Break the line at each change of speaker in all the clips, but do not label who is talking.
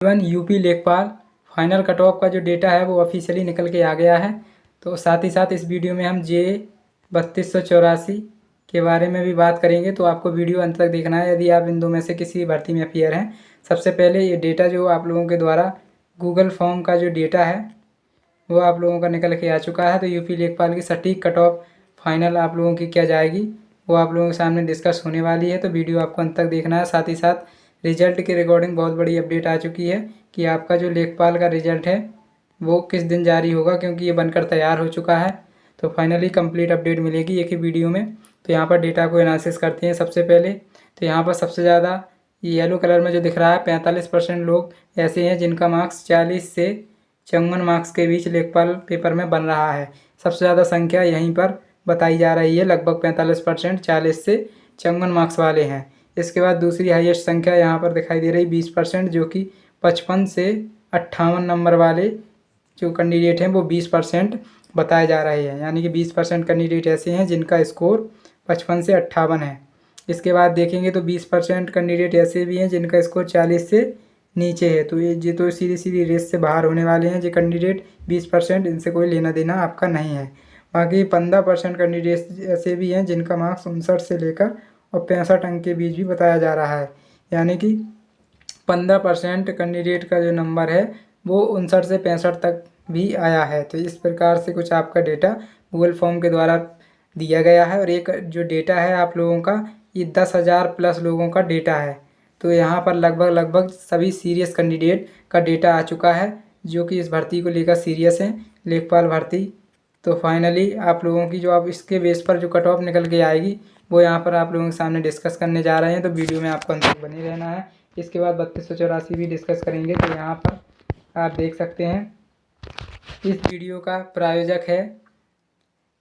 Even UP लेखपाल final cut off का जो डेटा है वो ऑफिशियली निकल के आ गया है। तो साथ ही साथ इस वीडियो में हम जे 3284 के बारे में भी बात करेंगे, तो आपको वीडियो अंत तक देखना है यदि आप इन दो में से किसी भर्ती में अपियर हैं। सबसे पहले ये डेटा जो आप लोगों के द्वारा गूगल फॉर्म का जो डेटा है वो आप लोगों का निकल के आ चुका है। तो यूपी लेखपाल की सटीक कट ऑफ फाइनल आप लोगों की क्या जाएगी वो आप लोगों के सामने डिस्कस होने वाली है, तो वीडियो आपको अंत तक देखना है। साथ ही साथ रिजल्ट के रिकॉर्डिंग बहुत बड़ी अपडेट आ चुकी है कि आपका जो लेखपाल का रिजल्ट है वो किस दिन जारी होगा, क्योंकि ये बनकर तैयार हो चुका है। तो फाइनली कंप्लीट अपडेट मिलेगी एक ही वीडियो में। तो यहाँ पर डेटा को एनालिसिस करते हैं सबसे पहले। तो यहाँ पर सबसे ज़्यादा येलो कलर में जो दिख रहा है 45% लोग ऐसे हैं जिनका मार्क्स 40 से 54 मार्क्स के बीच लेखपाल पेपर में बन रहा है। सबसे ज़्यादा संख्या यहीं पर बताई जा रही है, लगभग 45% 40 से 54 मार्क्स वाले हैं। इसके बाद दूसरी हाईएस्ट संख्या यहाँ पर दिखाई दे रही 20%, जो कि 55 से 58 नंबर वाले जो कैंडिडेट हैं वो 20% बताए जा रहे हैं, यानी कि 20% कैंडिडेट ऐसे हैं जिनका स्कोर 55 से 58 है। इसके बाद देखेंगे तो 20% कैंडिडेट ऐसे भी हैं जिनका स्कोर 40 से नीचे है। तो ये तो सीधी सीधी रेस से बाहर होने वाले हैं जो कैंडिडेट 20%, इनसे कोई लेना देना आपका नहीं है। बाकी 15% कैंडिडेट ऐसे भी हैं जिनका मार्क्स 59 से लेकर और 65 अंक के बीच भी बताया जा रहा है, यानी कि 15% कैंडिडेट का जो नंबर है वो 59 से 65 तक भी आया है। तो इस प्रकार से कुछ आपका डेटा गूगल फॉर्म के द्वारा दिया गया है। और एक जो डेटा है आप लोगों का ये 10,000 प्लस लोगों का डेटा है। तो यहाँ पर लगभग सभी सीरियस कैंडिडेट का डेटा आ चुका है जो कि इस भर्ती को लेकर सीरियस हैं, लेखपाल भर्ती। तो फाइनली आप लोगों की जो आप इसके बेस पर जो कट ऑफ निकल के आएगी वो यहाँ पर आप लोगों के सामने डिस्कस करने जा रहे हैं। तो वीडियो में आपको अंत तक बने रहना है। इसके बाद 3284 भी डिस्कस करेंगे। तो यहाँ पर आप देख सकते हैं इस वीडियो का प्रायोजक है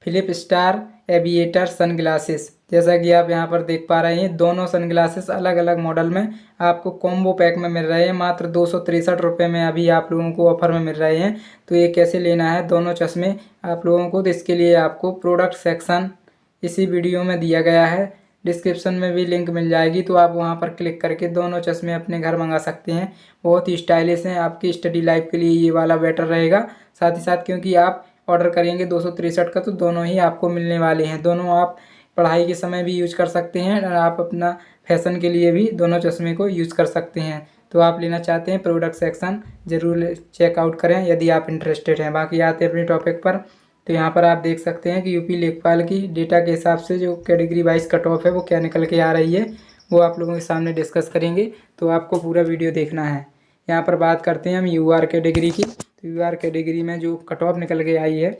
फिलिप स्टार एविएटर सनग्लासेस। जैसा कि आप यहाँ पर देख पा रहे हैं दोनों सनग्लासेस अलग अलग मॉडल में आपको कॉम्बो पैक में मिल रहे हैं। मात्र 263 रुपये में अभी आप लोगों को ऑफर में मिल रहे हैं। तो ये कैसे लेना है दोनों चश्मे आप लोगों को, तो इसके लिए आपको प्रोडक्ट सेक्शन इसी वीडियो में दिया गया है, डिस्क्रिप्शन में भी लिंक मिल जाएगी। तो आप वहां पर क्लिक करके दोनों चश्मे अपने घर मंगा सकते हैं। बहुत ही स्टाइलिश हैं, आपकी स्टडी लाइफ के लिए ये वाला बेटर रहेगा। साथ ही साथ क्योंकि आप ऑर्डर करेंगे 263 का तो दोनों ही आपको मिलने वाले हैं। दोनों आप पढ़ाई के समय भी यूज कर सकते हैं और आप अपना फैशन के लिए भी दोनों चश्मे को यूज कर सकते हैं। तो आप लेना चाहते हैं प्रोडक्ट सेक्शन ज़रूर चेकआउट करें यदि आप इंटरेस्टेड हैं। बाकी आते हैं अपने टॉपिक पर। तो यहाँ पर आप देख सकते हैं कि यूपी लेखपाल की डेटा के हिसाब से जो कैटेगरी वाइज कट ऑफ है वो क्या निकल के आ रही है वो आप लोगों के सामने डिस्कस करेंगे। तो आपको पूरा वीडियो देखना है। यहाँ पर बात करते हैं हम यूआर कैटेगरी की। तो यूआर कैटेगरी में जो कट ऑफ निकल के आई है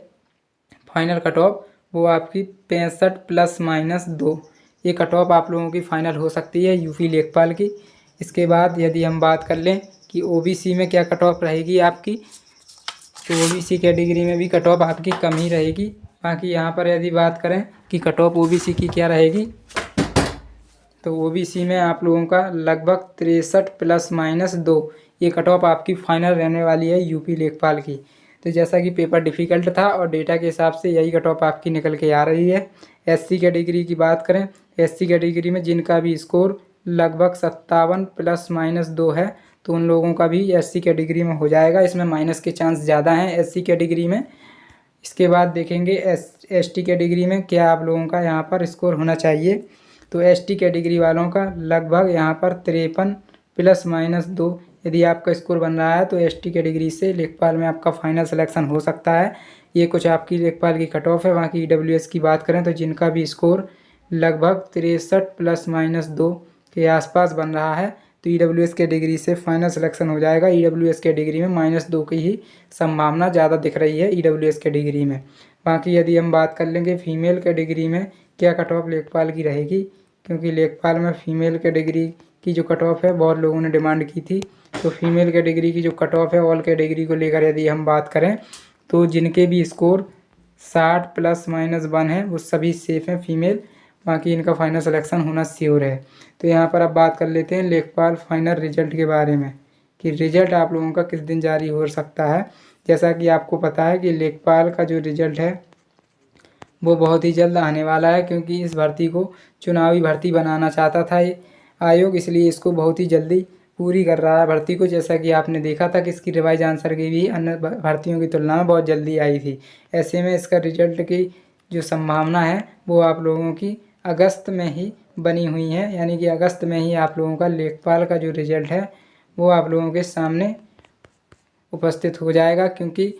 फाइनल कट ऑफ वो आपकी 65 ± 2 ये कट ऑफ आप लोगों की फ़ाइनल हो सकती है यूपी लेखपाल की। इसके बाद यदि हम बात कर लें कि ओबीसी में क्या कट ऑफ रहेगी आपकी, तो ओबीसी कैटेगरी में भी कट ऑफ आपकी कम ही रहेगी। बाकी यहाँ पर यदि बात करें कि कट ऑफ ओबीसी की क्या रहेगी, तो ओबीसी में आप लोगों का लगभग 63 ± 2 ये कट ऑफ आपकी फाइनल रहने वाली है यूपी लेखपाल की। तो जैसा कि पेपर डिफ़िकल्ट था और डेटा के हिसाब से यही कट ऑफ आपकी निकल के आ रही है। एससी कैटेगरी की बात करें, एससी कैटेगरी में जिनका भी स्कोर लगभग 57 ± 2 है तो उन लोगों का भी एससी कैटेगरी में हो जाएगा। इसमें माइनस के चांस ज़्यादा हैं एससी कैटेगरी में। इसके बाद देखेंगे एसटी कैटेगरी में क्या आप लोगों का यहाँ पर स्कोर होना चाहिए। तो एसटी कैटेगरी वालों का लगभग यहाँ पर 53 ± 2 यदि आपका स्कोर बन रहा है तो एसटी कैटेगरी से लेखपाल में आपका फाइनल सिलेक्शन हो सकता है। ये कुछ आपकी लेखपाल की कट ऑफ है। बाकी ईडब्ल्यूएस की बात करें तो जिनका भी स्कोर लगभग 63 ± 2 के आसपास बन रहा है तो ईडब्ल्यूएस कैटेगरी से फाइनल सिलेक्शन हो जाएगा। ईडब्ल्यूएस कैटेगरी में -2 की ही संभावना ज़्यादा दिख रही है ईडब्ल्यूएस कैटेगरी में। बाकी यदि हम बात कर लेंगे फीमेल कैटेगरी में क्या कट ऑफ लेखपाल की रहेगी, क्योंकि लेखपाल में फ़ीमेल कैटेगरी की जो कट ऑफ है बहुत लोगों ने डिमांड की थी। तो फीमेल कैटेगरी की जो कट ऑफ है ऑल कैटेगरी को लेकर यदि हम बात करें तो जिनके भी स्कोर 60 ± 1 है वो सभी सेफ़ हैं फीमेल। बाकी इनका फाइनल सिलेक्शन होना श्योर है। तो यहाँ पर अब बात कर लेते हैं लेखपाल फाइनल रिजल्ट के बारे में कि रिजल्ट आप लोगों का किस दिन जारी हो सकता है। जैसा कि आपको पता है कि लेखपाल का जो रिजल्ट है वो बहुत ही जल्द आने वाला है, क्योंकि इस भर्ती को चुनावी भर्ती बनाना चाहता था ये आयोग, इसलिए इसको बहुत ही जल्दी पूरी कर रहा है भर्ती को। जैसा कि आपने देखा था कि इसकी रिवाइज आंसर की भी अन्य भर्तियों की तुलना में बहुत जल्दी आई थी। ऐसे में इसका रिजल्ट की जो संभावना है वो आप लोगों की अगस्त में ही बनी हुई है, यानी कि अगस्त में ही आप लोगों का लेखपाल का जो रिजल्ट है वो आप लोगों के सामने उपस्थित हो जाएगा, क्योंकि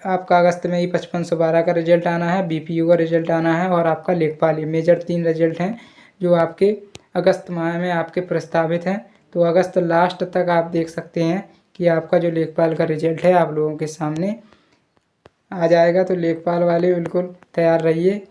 आपका अगस्त में ही 5512 का रिजल्ट आना है, बीपीओ का रिजल्ट आना है और आपका लेखपाल, ये मेजर 3 रिजल्ट हैं जो आपके अगस्त माह में आपके प्रस्तावित हैं। तो अगस्त लास्ट तक आप देख सकते हैं कि आपका जो लेखपाल का रिजल्ट है आप लोगों के सामने आ जाएगा। तो लेखपाल वाले बिल्कुल तैयार रहिए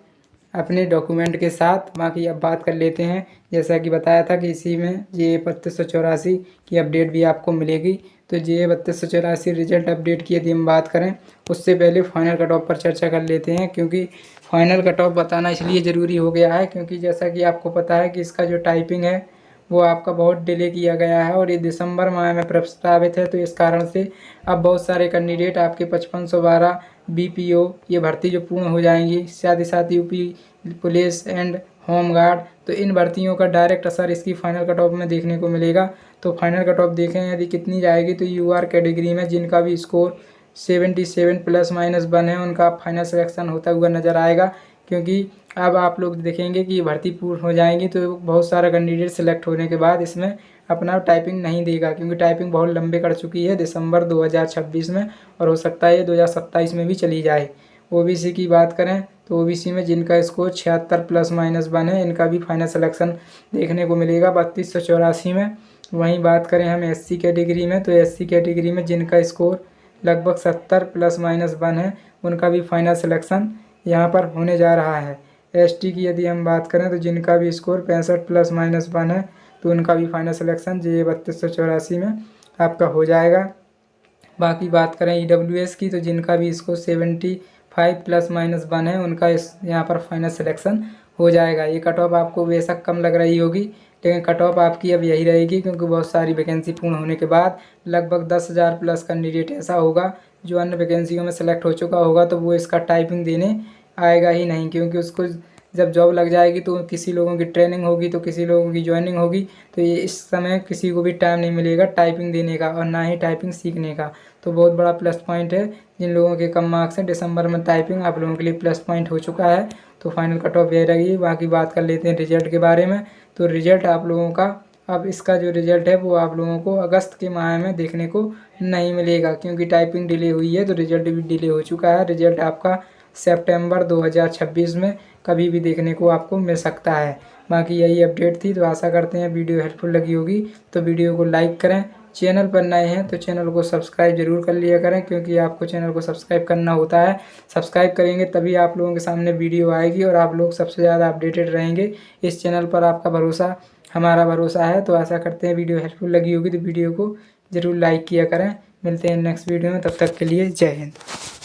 अपने डॉक्यूमेंट के साथ। बाकी अब बात कर लेते हैं, जैसा कि बताया था कि इसी में जे 3284 की अपडेट भी आपको मिलेगी। तो जे 3284 रिजल्ट अपडेट की यदि हम बात करें, उससे पहले फाइनल कट ऑफ पर चर्चा कर लेते हैं, क्योंकि फाइनल कट ऑफ बताना इसलिए ज़रूरी हो गया है क्योंकि जैसा कि आपको पता है कि इसका जो टाइपिंग है वो आपका बहुत डिले किया गया है और ये दिसंबर माह में प्रस्तावित है। तो इस कारण से अब बहुत सारे कैंडिडेट आपके 5512 बीपीओ ये भर्ती जो पूर्ण हो जाएंगी, साथ ही साथ UP police and home guard, तो इन भर्तियों का डायरेक्ट असर इसकी फाइनल कट ऑफ में देखने को मिलेगा। तो फाइनल कट ऑफ देखें यदि कितनी जाएगी, तो यूआर कैटेगरी में जिनका भी स्कोर 77 ±1 है उनका फाइनल सिलेक्शन होता हुआ नज़र आएगा। क्योंकि अब आप लोग देखेंगे कि भर्ती पूर्ण हो जाएंगी तो बहुत सारा कैंडिडेट सेलेक्ट होने के बाद इसमें अपना टाइपिंग नहीं देगा, क्योंकि टाइपिंग बहुत लंबे कर चुकी है दिसंबर 2026 में, और हो सकता है 2027 में भी चली जाए। ओबीसी की बात करें तो ओबीसी में जिनका स्कोर 76 ±1 है इनका भी फाइनल सिलेक्शन देखने को मिलेगा 3284 में। वहीं बात करें हम एससी कैटेगरी में, तो एससी कैटेगरी में जिनका स्कोर लगभग 70 ±1 है उनका भी फाइनल सिलेक्शन यहाँ पर होने जा रहा है। एसटी की यदि हम बात करें तो जिनका भी स्कोर 65 ±1 है तो उनका भी फाइनल सिलेक्शन जे 3284 में आपका हो जाएगा। बाकी बात करें ईडब्ल्यूएस की, तो जिनका भी स्कोर 75 ±1 है उनका यहाँ पर फाइनल सिलेक्शन हो जाएगा। ये कट ऑफ आपको बेशक कम लग रही होगी, लेकिन कट ऑफ आपकी अब यही रहेगी, क्योंकि बहुत सारी वैकेंसी पूर्ण होने के बाद लगभग 10,000 प्लस कैंडिडेट ऐसा होगा जो अन्य वैकेंसियों में सेलेक्ट हो चुका होगा, तो वो इसका टाइपिंग देने आएगा ही नहीं, क्योंकि उसको जब जॉब लग जाएगी तो किसी लोगों की ट्रेनिंग होगी तो किसी लोगों की ज्वाइनिंग होगी, तो ये इस समय किसी को भी टाइम नहीं मिलेगा टाइपिंग देने का और ना ही टाइपिंग सीखने का। तो बहुत बड़ा प्लस पॉइंट है जिन लोगों के कम मार्क्स हैं, दिसंबर में टाइपिंग आप लोगों के लिए प्लस पॉइंट हो चुका है। तो फाइनल कट ऑफ यही रहेगी। बाकी बात कर लेते हैं रिजल्ट के बारे में। तो रिजल्ट आप लोगों का अब इसका जो रिजल्ट है वो आप लोगों को अगस्त के माह में देखने को नहीं मिलेगा, क्योंकि टाइपिंग डिले हुई है तो रिजल्ट भी डिले हो चुका है। रिजल्ट आपका सितंबर 2026 में कभी भी देखने को आपको मिल सकता है। बाकी यही अपडेट थी, तो आशा करते हैं वीडियो हेल्पफुल लगी होगी। तो वीडियो को लाइक करें, चैनल पर नए हैं तो चैनल को सब्सक्राइब जरूर कर लिया करें, क्योंकि आपको चैनल को सब्सक्राइब करना होता है। सब्सक्राइब करेंगे तभी आप लोगों के सामने वीडियो आएगी और आप लोग सबसे ज़्यादा अपडेटेड रहेंगे। इस चैनल पर आपका भरोसा हमारा भरोसा है। तो आशा करते हैं वीडियो हेल्पफुल लगी होगी, तो वीडियो को ज़रूर लाइक किया करें। मिलते हैं नेक्स्ट वीडियो में, तब तक के लिए जय हिंद।